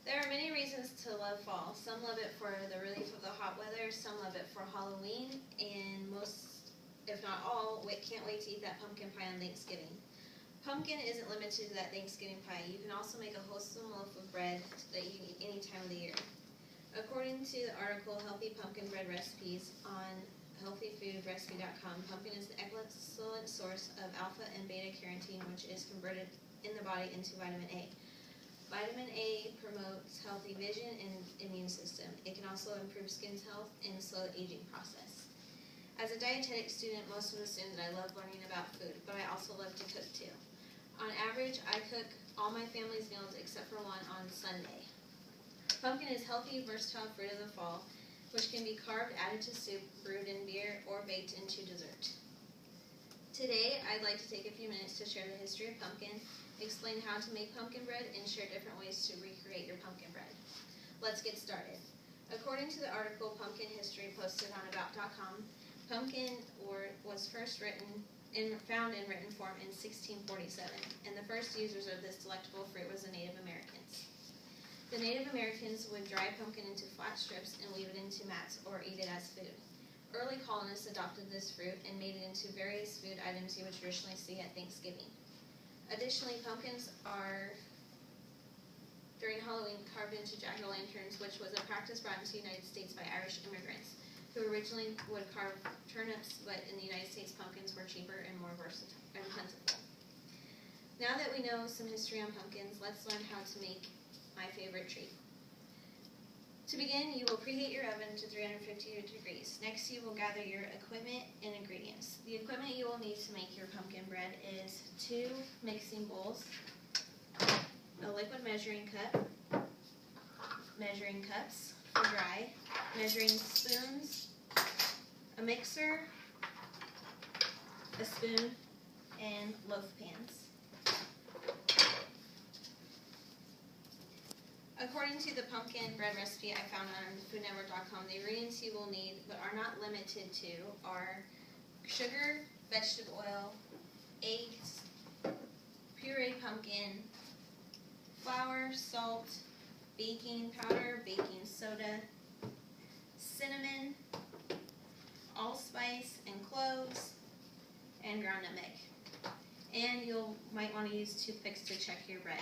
There are many reasons to love fall. Some love it for the relief of the hot weather, some love it for Halloween, and most, if not all, can't wait to eat that pumpkin pie on Thanksgiving. Pumpkin isn't limited to that Thanksgiving pie. You can also make a wholesome loaf of bread that you can eat any time of the year. According to the article Healthy Pumpkin Bread Recipes on healthyfoodrecipe.com, pumpkin is an excellent source of alpha and beta carotene, which is converted in the body into vitamin A. Vitamin A promotes healthy vision and immune system. It can also improve skin's health and slow the aging process. As a dietetic student, most would assume that I love learning about food, but I also love to cook too. On average, I cook all my family's meals except for one on Sunday. Pumpkin is healthy, versatile fruit of the fall, which can be carved, added to soup, brewed in beer, or baked into dessert. Today, I'd like to take a few minutes to share the history of pumpkin, explain how to make pumpkin bread, and share different ways to recreate your pumpkin bread. Let's get started. According to the article Pumpkin History posted on About.com, pumpkin was first found in written form in 1647, and the first users of this delectable fruit was the Native Americans. The Native Americans would dry pumpkin into flat strips and weave it into mats or eat it as food. Early colonists adopted this fruit and made it into various food items you would traditionally see at Thanksgiving. Additionally, pumpkins are, during Halloween, carved into jack-o'-lanterns, which was a practice brought into the United States by Irish immigrants, who originally would carve turnips, but in the United States, pumpkins were cheaper and more versatile and plentiful. Now that we know some history on pumpkins, let's learn how to make my favorite treat. To begin, you will preheat your oven to 350 degrees. Next, you will gather your equipment and ingredients. The equipment you will need to make your pumpkin bread is 2 mixing bowls, a liquid measuring cup, measuring cups for dry, measuring spoons, a mixer, a spoon, and loaf pans. According to the pumpkin bread recipe I found on foodnetwork.com, the ingredients you will need, but are not limited to, are sugar, vegetable oil, eggs, pureed pumpkin, flour, salt, baking powder, baking soda, cinnamon, allspice and cloves, and ground nutmeg. And you might want to use toothpicks to check your bread.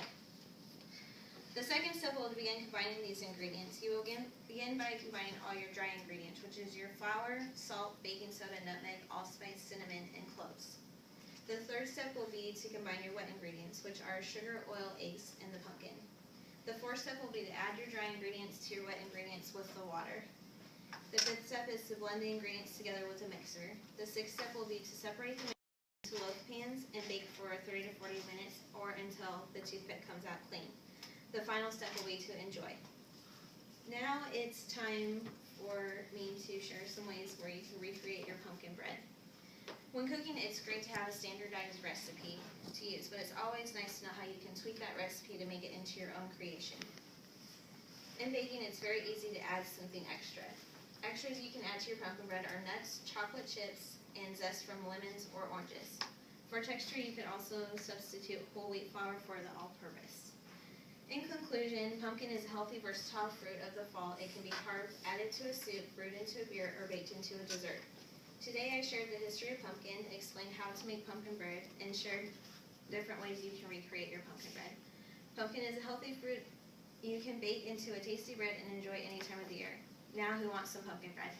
The second step will begin combining these ingredients. You will begin by combining all your dry ingredients, which is your flour, salt, baking soda, nutmeg, allspice, cinnamon, and cloves. The third step will be to combine your wet ingredients, which are sugar, oil, eggs, and the pumpkin. The fourth step will be to add your dry ingredients to your wet ingredients with the water. The fifth step is to blend the ingredients together with a mixer. The sixth step will be to separate the mix into loaf pans and bake for 30 to 40 minutes or until the toothpick comes out clean. The final step will be to enjoy. Now it's time for me to share some ways where you can recreate your pumpkin bread. When cooking, it's great to have a standardized recipe to use, but it's always nice to know how you can tweak that recipe to make it into your own creation. In baking, it's very easy to add something extra. Extras you can add to your pumpkin bread are nuts, chocolate chips, and zest from lemons or oranges. For texture, you can also substitute whole wheat flour for the all-purpose. In conclusion, pumpkin is a healthy, versatile fruit of the fall. It can be carved, added to a soup, brewed into a beer, or baked into a dessert. Today I shared the history of pumpkin, explained how to make pumpkin bread, and shared different ways you can recreate your pumpkin bread. Pumpkin is a healthy fruit you can bake into a tasty bread and enjoy any time of the year. Now who wants some pumpkin bread?